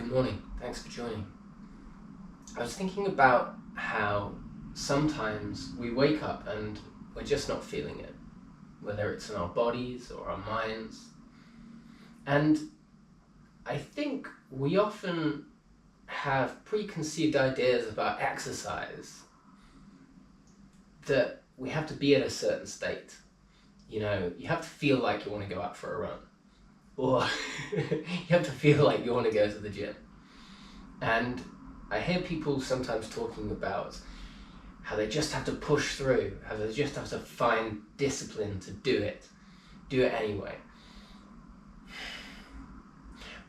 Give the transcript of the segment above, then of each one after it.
Good morning, thanks for joining. I was thinking about how sometimes we wake up and we're just not feeling it, whether it's in our bodies or our minds. And I think we often have preconceived ideas about exercise that we have to be in a certain state. You know, you have to feel like you want to go out for a run, or you have to feel like you want to go to the gym. And I hear people sometimes talking about how they just have to push through, how they just have to find discipline to do it anyway.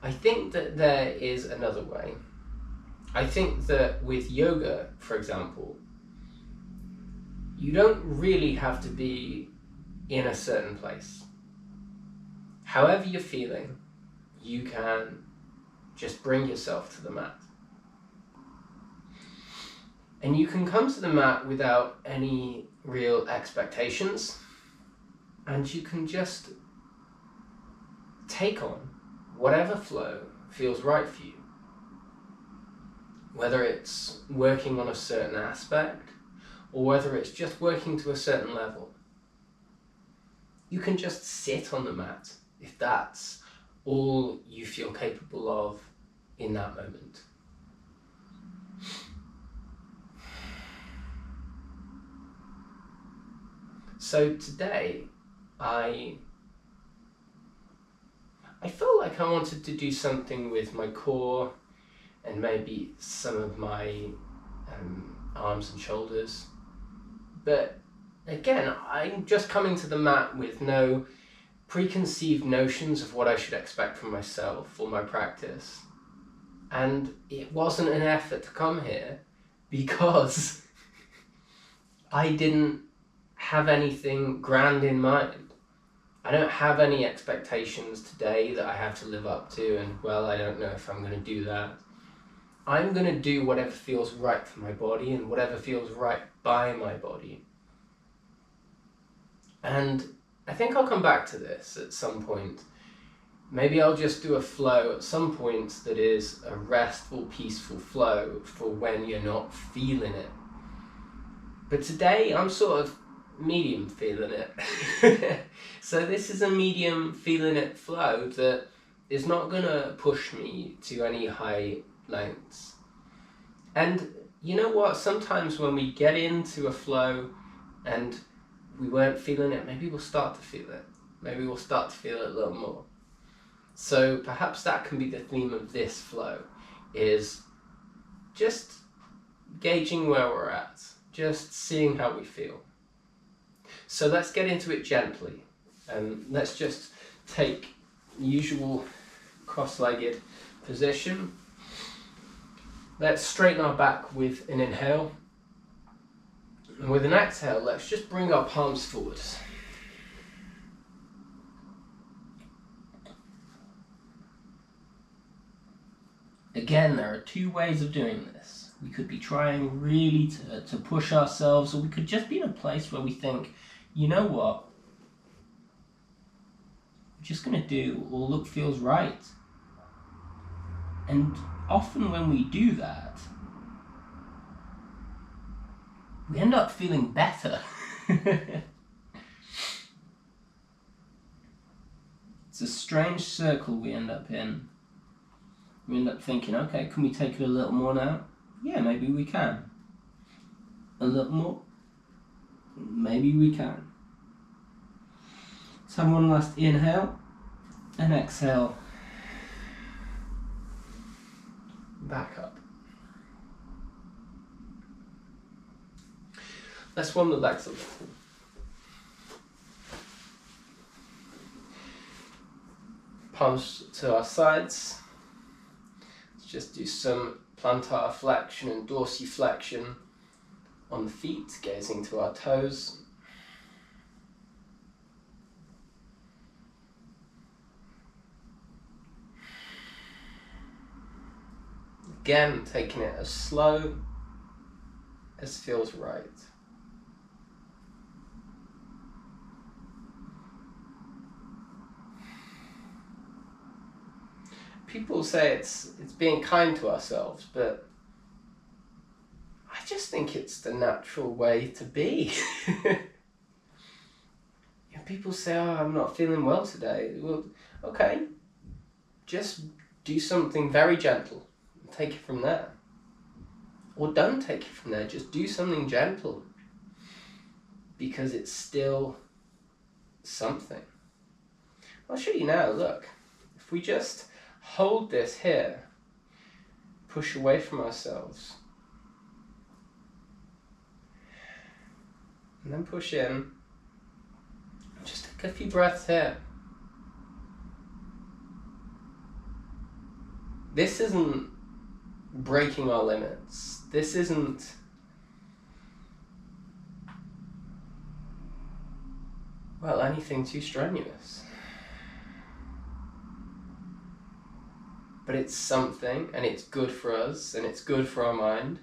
I think that there is another way. I think that with yoga, for example, you don't really have to be in a certain place. However you're feeling, you can just bring yourself to the mat. And you can come to the mat without any real expectations, and you can just take on whatever flow feels right for you. Whether it's working on a certain aspect, or whether it's just working to a certain level. You can just sit on the mat if that's all you feel capable of in that moment. So today, I felt like I wanted to do something with my core and maybe some of my arms and shoulders. But again, I'm just coming to the mat with no preconceived notions of what I should expect from myself or my practice. And it wasn't an effort to come here because I didn't have anything grand in mind. I don't have any expectations today that I have to live up to, and well, I don't know if I'm going to do that. I'm going to do whatever feels right for my body and whatever feels right by my body. And I think I'll come back to this at some point. Maybe I'll just do a flow at some point that is a restful, peaceful flow for when you're not feeling it. But today I'm sort of medium feeling it. So this is a medium feeling it flow that is not going to push me to any high lengths. And you know what? Sometimes when we get into a flow and we weren't feeling it, maybe we'll start to feel it. Maybe we'll start to feel it a little more. So perhaps that can be the theme of this flow, is just gauging where we're at, just seeing how we feel. So let's get into it gently. Let's just take the usual cross-legged position. Let's straighten our back with an inhale. And with an exhale, let's just bring our palms forward. Again, there are two ways of doing this. We could be trying really to push ourselves, or we could just be in a place where we think, you know what? We're just going to do all that feels right. And often when we do that, we end up feeling better. It's a strange circle we end up in. We end up thinking, okay, can we take it a little more now? Yeah, maybe we can. A little more? Maybe we can. Let's have one last inhale and exhale. Back up. Let's warm the legs a little. Palms to our sides. Let's just do some plantar flexion and dorsiflexion on the feet, gazing to our toes. Again, taking it as slow as feels right. people say it's being kind to ourselves, but I just think it's the natural way to be. People say, oh, I'm not feeling well today. Well, okay, just do something very gentle and take it from there. Or don't take it from there, just do something gentle, because it's still something. I'll show you now, look. If we just hold this here, push away from ourselves, and then push in, just take a few breaths here. This isn't breaking our limits. This isn't anything too strenuous. But it's something, and it's good for us, and it's good for our mind.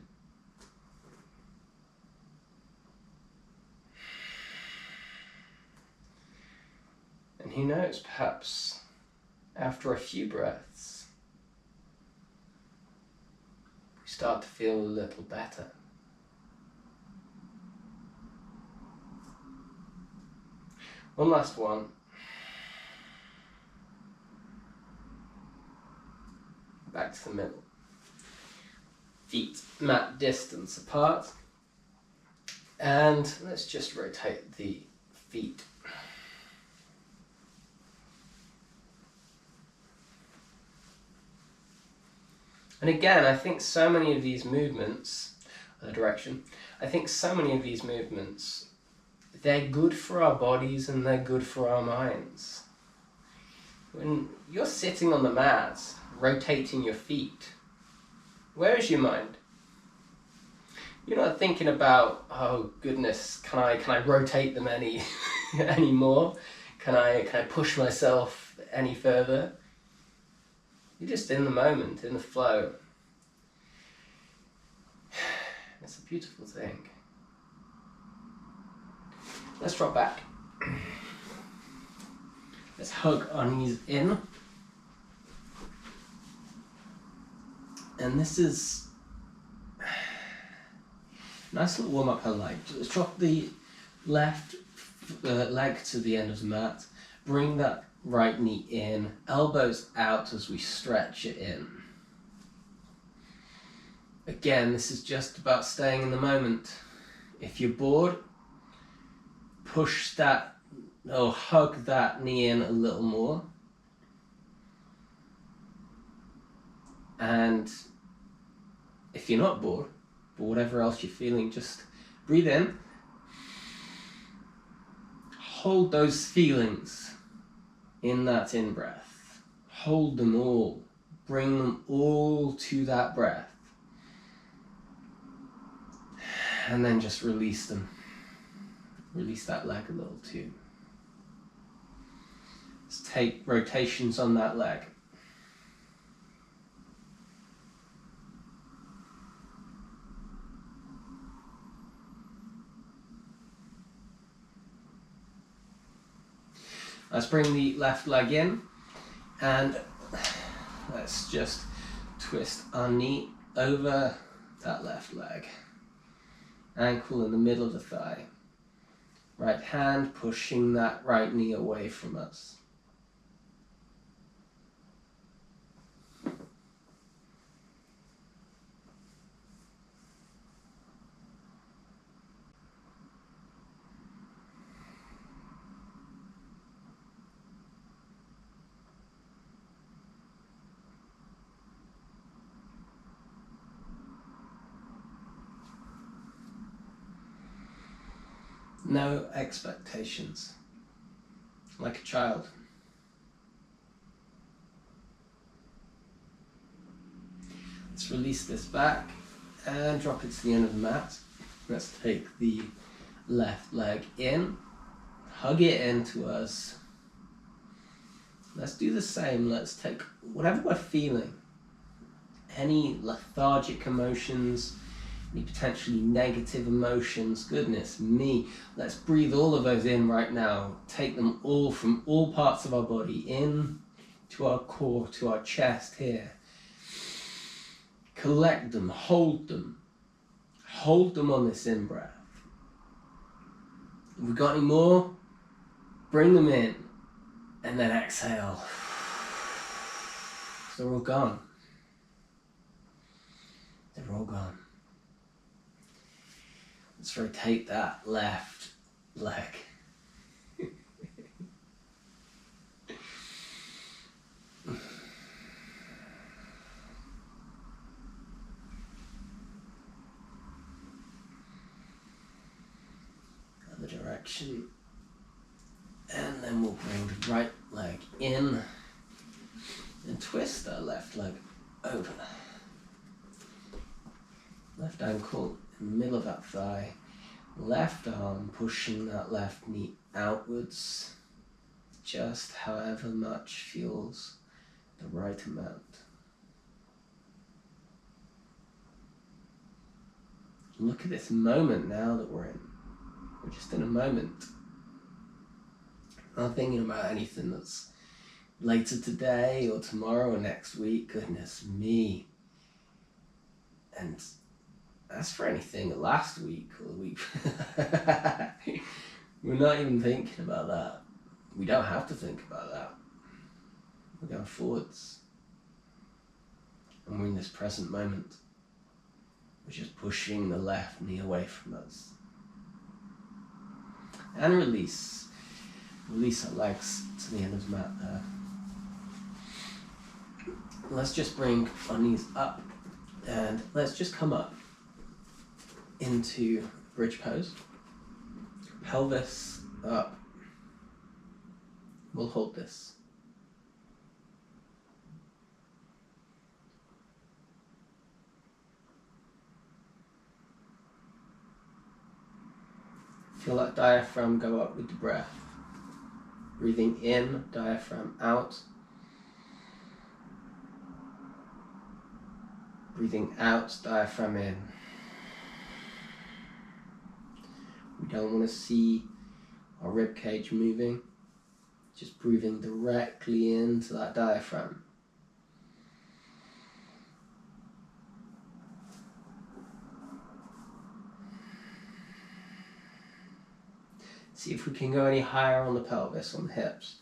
And who knows, perhaps after a few breaths, we start to feel a little better. One last one. Back to the middle. Feet mat distance apart. And let's just rotate the feet. And again, I think so many of these movements, they're good for our bodies and they're good for our minds. When you're sitting on the mat, rotating your feet, where is your mind? You're not thinking about, oh goodness, can I rotate them any more? Can I push myself any further? You're just in the moment, in the flow. It's a beautiful thing. Let's drop back. Let's hug our knees in. And this is a nice little warm up I like. Let's drop the left leg to the end of the mat. Bring that right knee in, elbows out as we stretch it in. Again, this is just about staying in the moment. If you're bored, push that or hug that knee in a little more. And if you're not bored, or whatever else you're feeling, just breathe in. Hold those feelings in that in-breath. Hold them all. Bring them all to that breath. And then just release them. Release that leg a little too. Let's take rotations on that leg. Let's bring the left leg in and let's just twist our knee over that left leg. Ankle in the middle of the thigh. Right hand pushing that right knee away from us. No expectations, like a child. Let's release this back and drop it to the end of the mat. Let's take the left leg in, hug it into us. Let's do the same. Let's take whatever we're feeling, any lethargic emotions, any potentially negative emotions, goodness me, let's breathe all of those in right now. Take them all from all parts of our body in, to our core, to our chest here. Collect them, hold them. Hold them on this in-breath. If we've got any more, bring them in, and then exhale. They're all gone. They're all gone. Let's rotate that left leg. Other direction. And then we'll bring the right leg in and twist our left leg over. Left ankle in the middle of that thigh. Left arm pushing that left knee outwards, just however much feels the right amount. Look at this moment now that we're in. We're just in a moment. Not thinking about anything that's later today or tomorrow or next week. Goodness me. And as for anything last week or the week, we're not even thinking about that. We don't have to think about that. We're going forwards. And we're in this present moment. We're just pushing the left knee away from us. And release. Release our legs to the end of the mat there. Let's just bring our knees up and let's just come up into bridge pose. Pelvis up. We'll hold this. Feel that diaphragm go up with the breath. Breathing in, diaphragm out. Breathing out, diaphragm in. We don't want to see our rib cage moving. Just breathing directly into that diaphragm. See if we can go any higher on the pelvis, on the hips.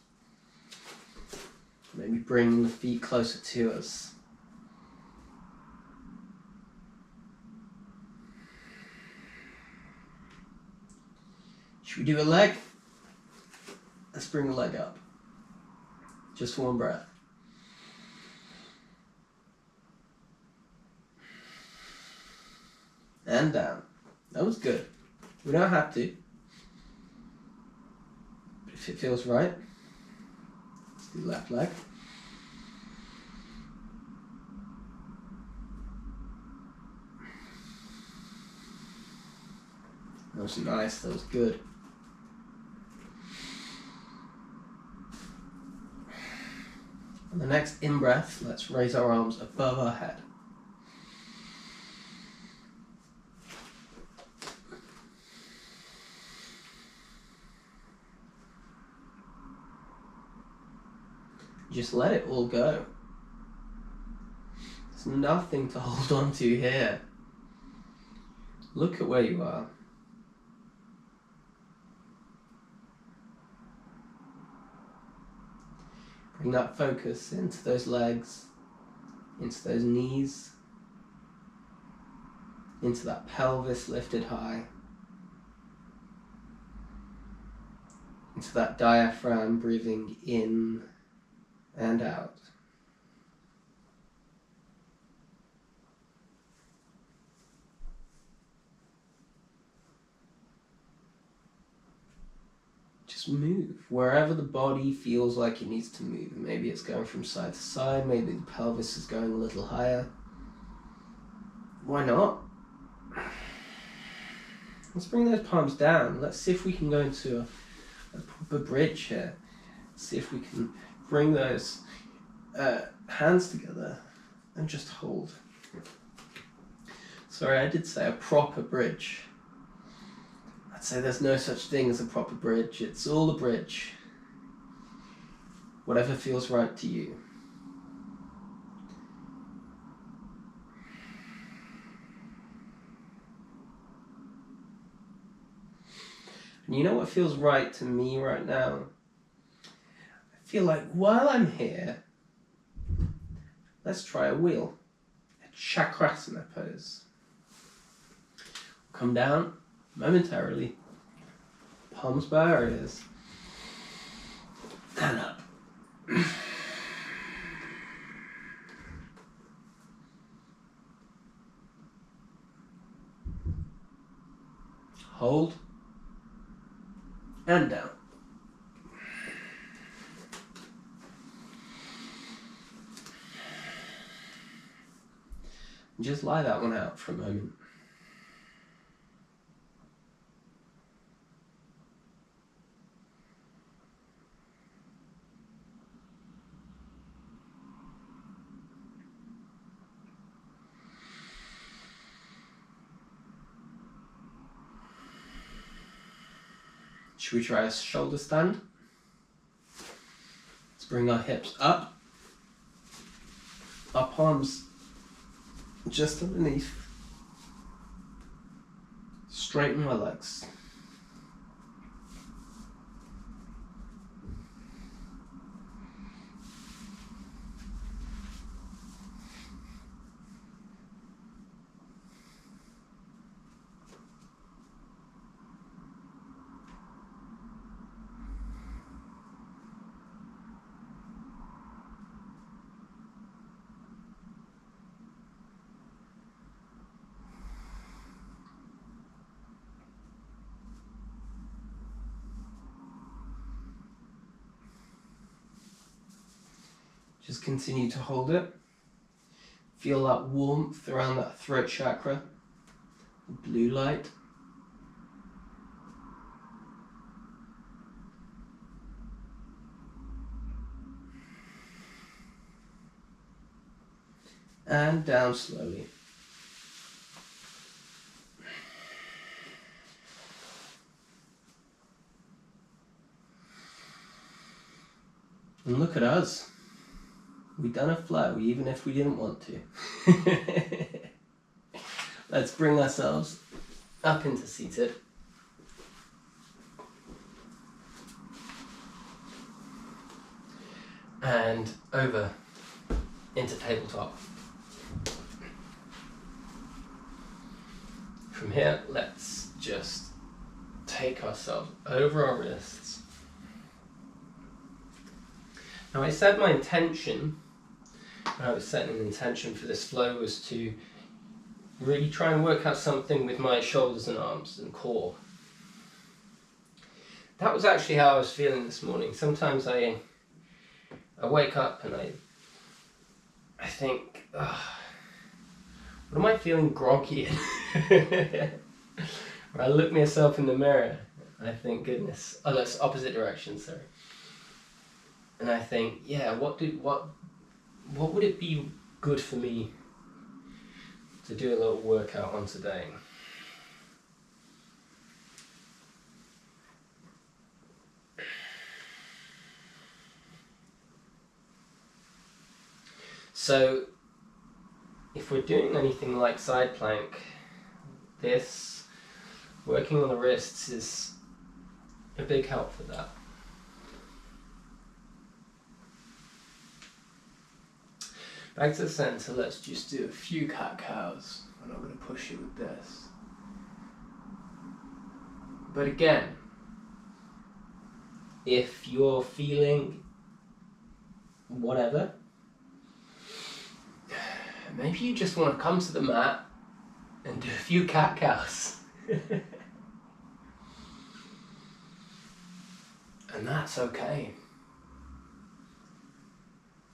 Maybe bring the feet closer to us. Should we do a leg? Let's bring the leg up. Just for one breath. And down. That was good. We don't have to. But if it feels right, let's do left leg. That was nice, that was good. On the next in-breath, let's raise our arms above our head. Just let it all go. There's nothing to hold on to here. Look at where you are. Bring that focus into those legs, into those knees, into that pelvis lifted high, into that diaphragm breathing in and out. Just move wherever the body feels like it needs to move. Maybe it's going from side to side, maybe the pelvis is going a little higher. Why not? Let's bring those palms down. Let's see if we can go into a proper bridge here. See if we can bring those hands together and just hold. Sorry, I did say a proper bridge. I'd say there's no such thing as a proper bridge. It's all a bridge. whatever feels right to you. And you know what feels right to me right now? I feel like while I'm here, let's try a wheel, a chakrasana pose. Come down momentarily, palms by our ears, and up. Hold, and down. Just lie that one out for a moment. Should we try a shoulder stand? Let's bring our hips up, our palms just underneath. Straighten our legs. Just continue to hold it. Feel that warmth around that throat chakra, the blue light. And down slowly. And look at us. We've done a flow, even if we didn't want to. Let's bring ourselves up into seated. And over into tabletop. From here, let's just take ourselves over our wrists. Now I said my intention, when I was setting an intention for this flow, was to really try and work out something with my shoulders and arms and core. That was actually how I was feeling this morning. Sometimes I wake up and I think, what am I feeling groggy in? Or I look myself in the mirror and I think, goodness, oh, that's opposite direction, sorry. And I think, yeah, what would it be good for me to do a little workout on today? So, if we're doing anything like side plank, this, working on the wrists is a big help for that. Back to the center, let's just do a few cat-cows. I'm not going to push you with this. But again, if you're feeling whatever, maybe you just want to come to the mat and do a few cat-cows. And that's okay.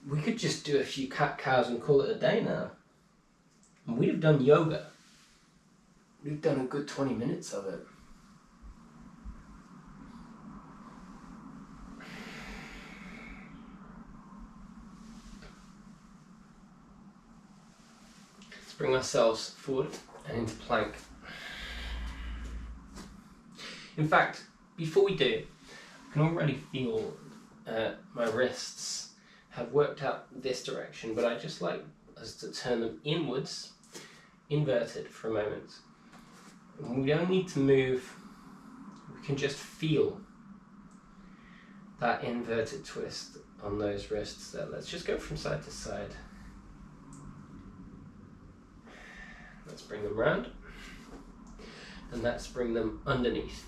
We could just do a few cat-cows and call it a day now. And we'd have done yoga. We've done a good 20 minutes of it. Let's bring ourselves forward and into plank. In fact, before we do, I can already feel my wrists have worked out this direction, but I just like us to turn them inwards, inverted for a moment. And we don't need to move, we can just feel that inverted twist on those wrists there. Let's just go from side to side. Let's bring them round, and let's bring them underneath.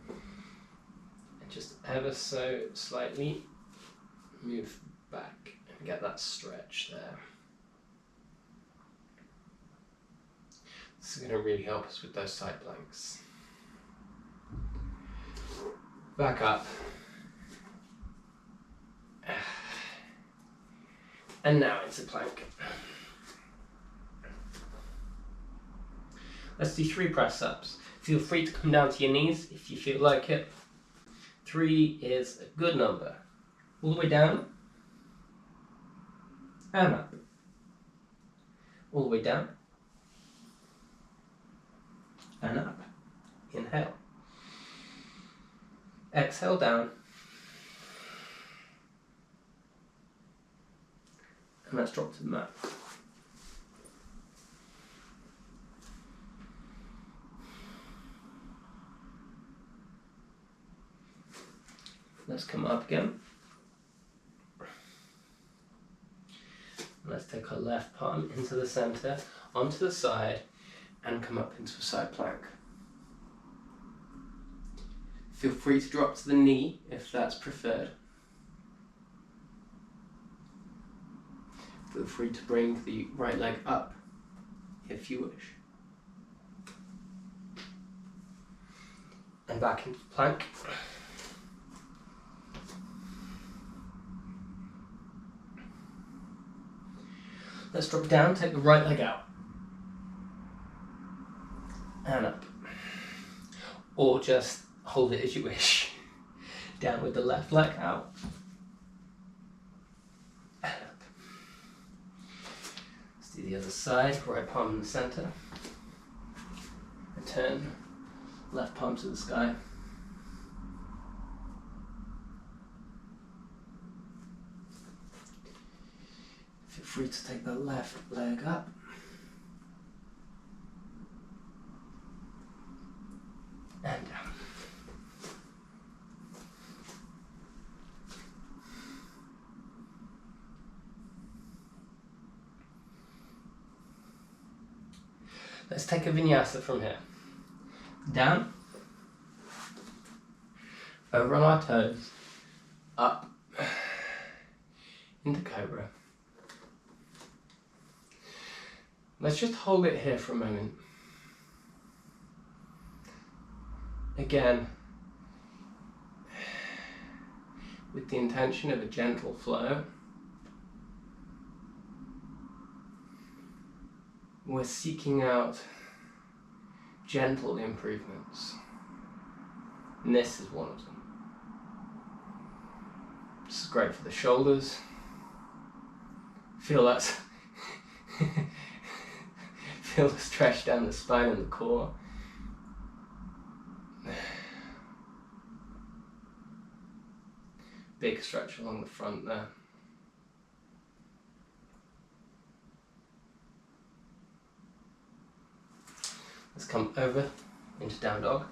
And just ever so slightly move back and get that stretch there. This is going to really help us with those side planks. Back up. And now into plank. Let's do 3 press ups. Feel free to come down to your knees if you feel like it. 3 is a good number. All the way down. And up. All the way down. And up. Inhale. Exhale down. And let's drop to the mat. Let's come up again. Let's take our left palm into the center, onto the side, and come up into a side plank. Feel free to drop to the knee if that's preferred. Feel free to bring the right leg up if you wish. And back into plank. Let's drop down, take the right leg out. And up. Or just hold it as you wish. Down with the left leg out. And up. Let's do the other side, right palm in the center. And turn, left palm to the sky. Feel free to take the left leg up. And down. Let's take a vinyasa from here. Down. Over on our toes. Up. Into cobra. Let's just hold it here for a moment. Again, with the intention of a gentle flow. We're seeking out gentle improvements. And this is one of them. This is great for the shoulders. Feel that feel the stretch down the spine and the core. Big stretch along the front there. Let's come over into down dog.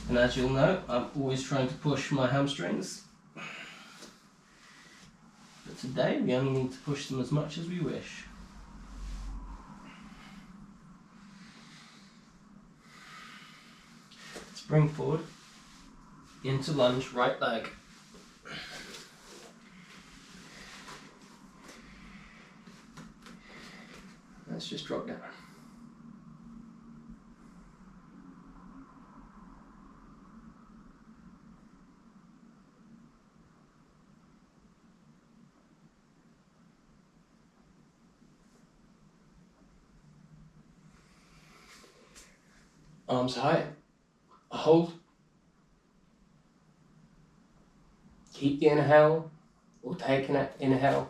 And as you'll know, I'm always trying to push my hamstrings. But today we only need to push them as much as we wish. Spring forward, into lunge, right leg. Let's just drop down. Arms high. Hold. Keep the inhale, or take an inhale.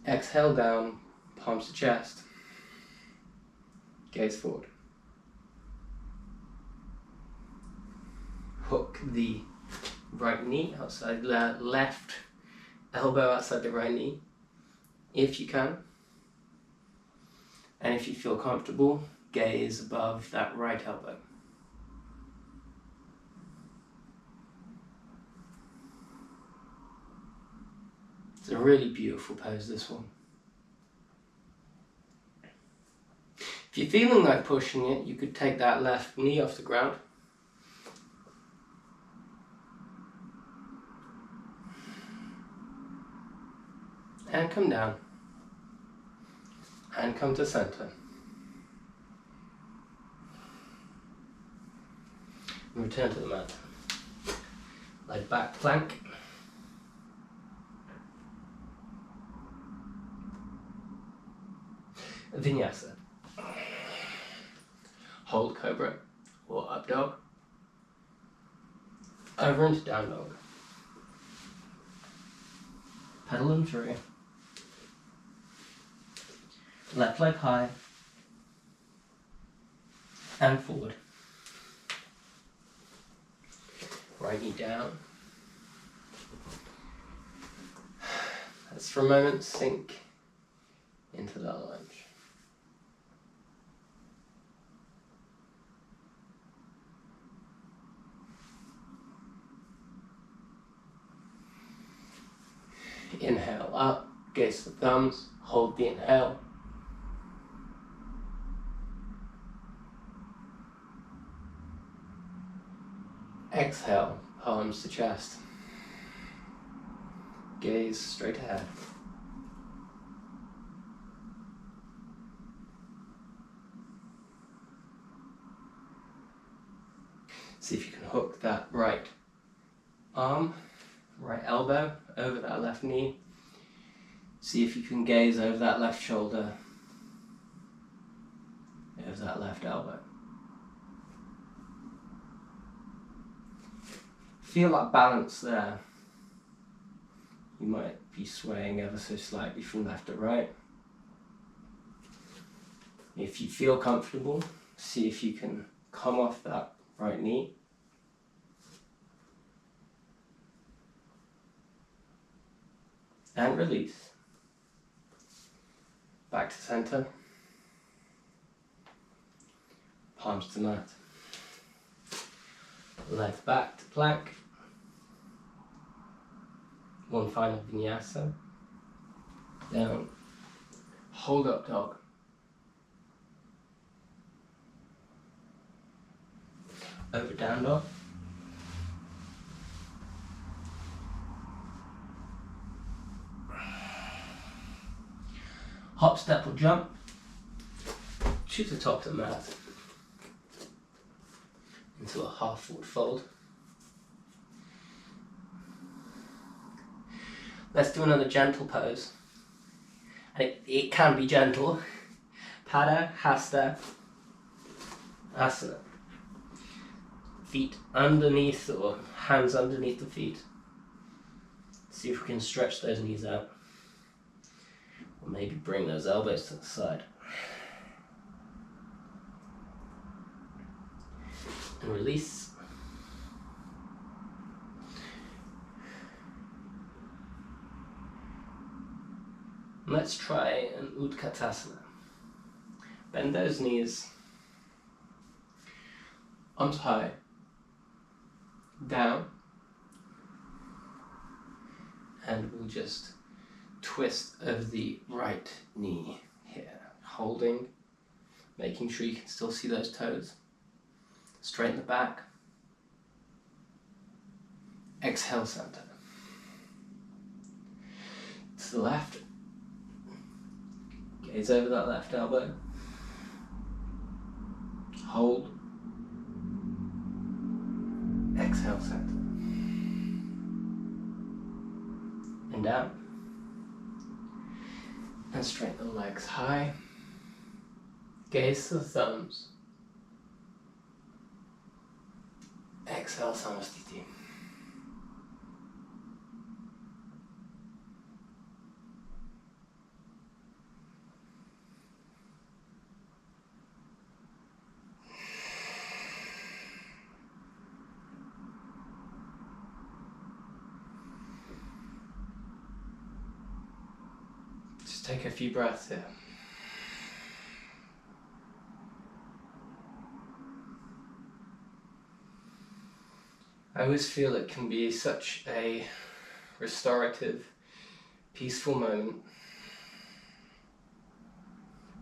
Exhale down, palms to chest. Gaze forward. hook the right knee outside the left elbow outside the right knee, if you can. And if you feel comfortable, gaze above that right elbow. It's a really beautiful pose, this one. If you're feeling like pushing it, you could take that left knee off the ground. And come down. And come to center. And return to the mat. Lie back plank. Vinyasa. Hold cobra or up dog. Over into down dog. Pedal them through. Left leg high. And forward. Right knee down. Let's for a moment sink into that lunge. Inhale up, gaze the thumbs, hold the inhale. Exhale, palms to chest. Gaze straight ahead. See if you can hook that right arm, right elbow over that left knee. See if you can gaze over that left shoulder, over that left elbow. Feel that balance there. You might be swaying ever so slightly from left to right. If you feel comfortable, see if you can come off that right knee. And release. Back to center. Palms to mat. Legs back to plank. One final vinyasa. Down. Hold up dog. Over down dog. Hop, step or jump to the top of the mat into a half forward fold. Let's do another gentle pose. And it can be gentle. Pada, hasta, asana. Feet underneath or hands underneath the feet. See if we can stretch those knees out. Or maybe bring those elbows to the side. And release. Let's try an Utkatasana. Bend those knees. Arms high. Down. And we'll just twist over the right knee here. Holding, making sure you can still see those toes. Straighten the back. Exhale, center. To the left. Gaze over that left elbow. Hold. Exhale, center. And down. And straighten the legs high. Gaze to the thumbs. Exhale, Samastiti. Just take a few breaths here. I always feel it can be such a restorative, peaceful moment,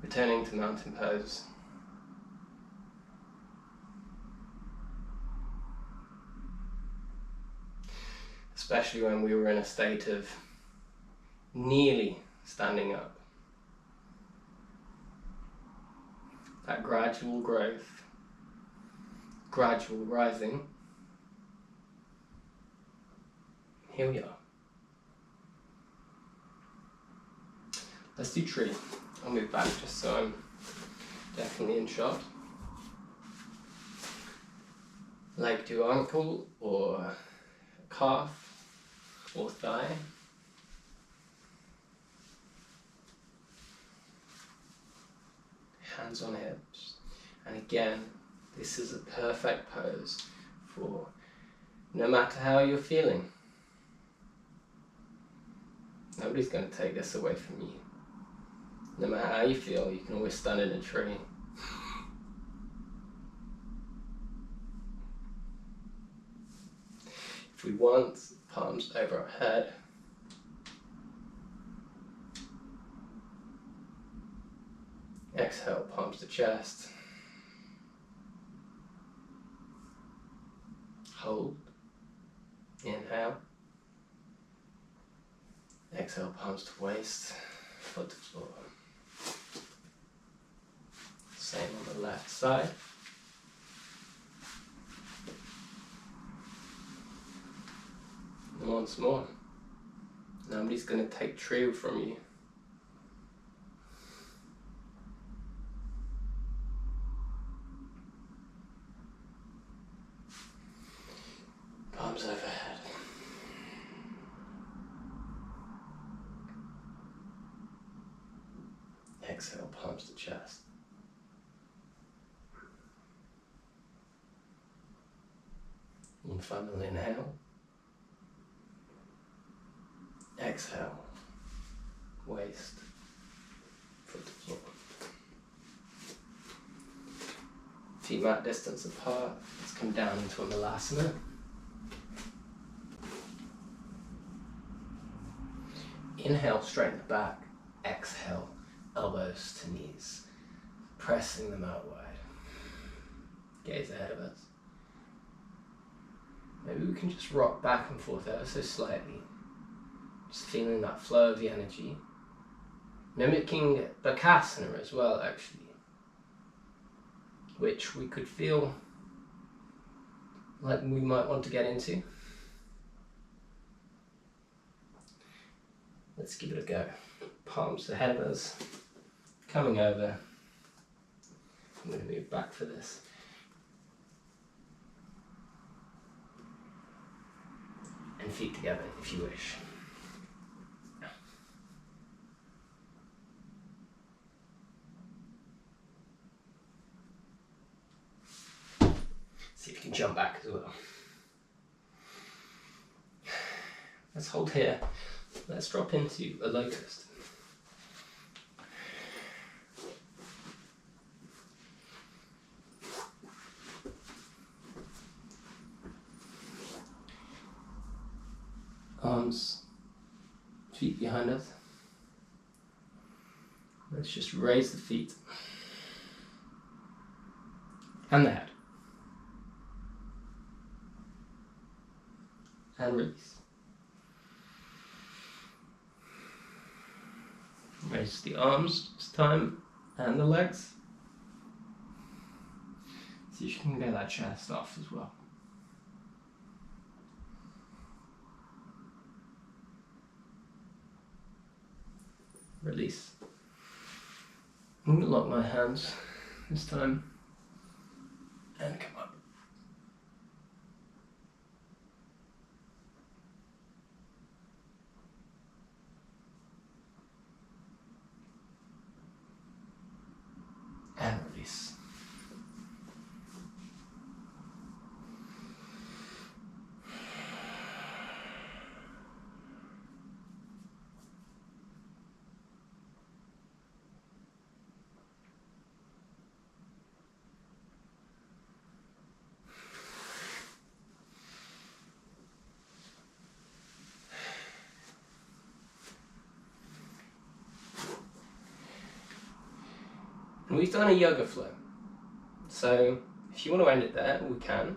returning to mountain pose. Especially when we were in a state of nearly standing up. That gradual growth, gradual rising. Here we are. Let's do tree. I'll move back just so I'm definitely in shot. Leg to ankle or calf or thigh. Hands on hips. And again, this is a perfect pose for no matter how you're feeling. Nobody's going to take this away from you. No matter how you feel, you can always stand in a tree. If we want, palms over our head. Exhale, palms to chest. Hold. Inhale. Exhale, palms to waist, foot to floor. Same on the left side. And once more. Nobody's going to take true from you. Palms overhead. Exhale, palms to chest. And final inhale. Exhale, waist, foot to floor. Feet mat distance apart. Let's come down into a malasana. Inhale, straighten the back. Exhale, elbows to knees, pressing them out wide. Gaze ahead of us. Maybe we can just rock back and forth ever so slightly, just feeling that flow of the energy, mimicking Bakasana as well, actually, which we could feel like we might want to get into. Let's give it a go. Palms ahead of us, coming over. I'm going to move back for this. And feet together if you wish. See if you can jump back as well. Let's hold here. Let's drop into a locust. Arms, feet behind us. Let's just raise the feet and the head. And release. Raise the arms this time and the legs. See if you can get that chest off as well. Release. I'm going to lock my hands this time and come up. And release. we've done a yoga flow. So if you want to end it there, we can.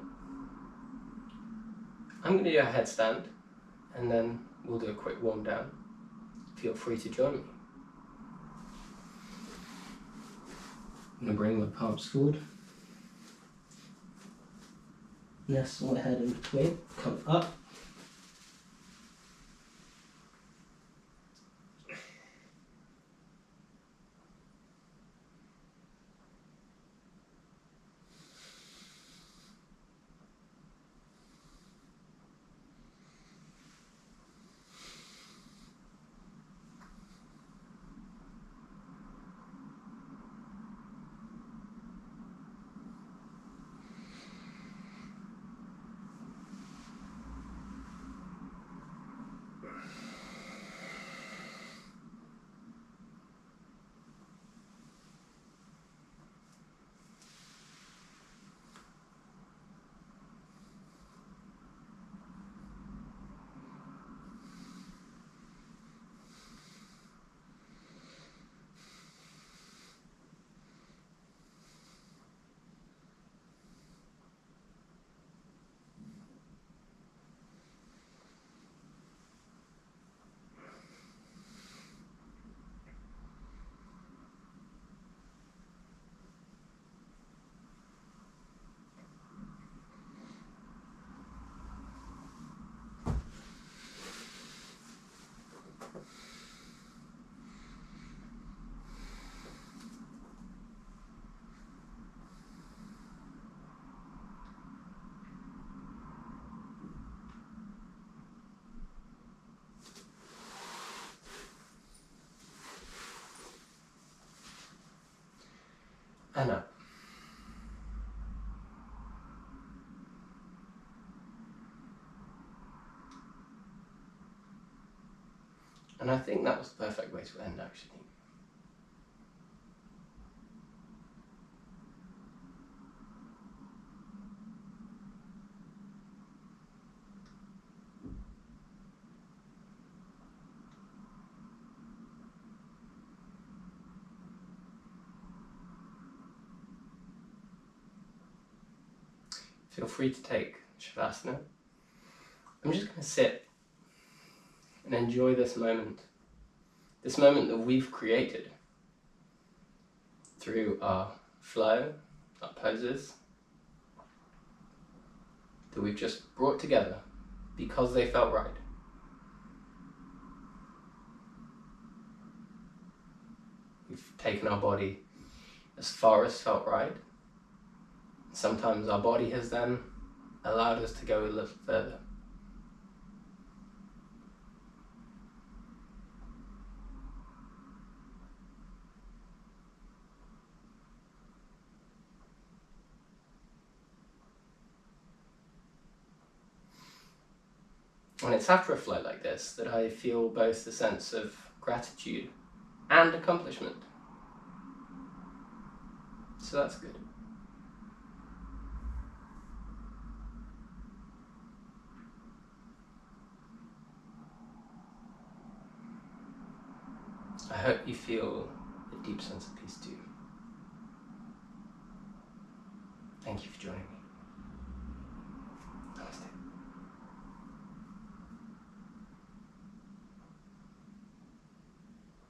I'm going to do a headstand, and then we'll do a quick warm down. Feel free to join me. I'm going to bring my palms forward. Nestle my head in between, come up. And up. And I think that was the perfect way to end, actually. Feel free to take Shavasana. I'm just going to sit and enjoy this moment that we've created through our flow, our poses, that we've just brought together because they felt right. We've taken our body as far as felt right. Sometimes our body has then allowed us to go a little further. And it's after a flow like this that I feel both the sense of gratitude and accomplishment. So that's good. I hope you feel a deep sense of peace too. Thank you for joining me.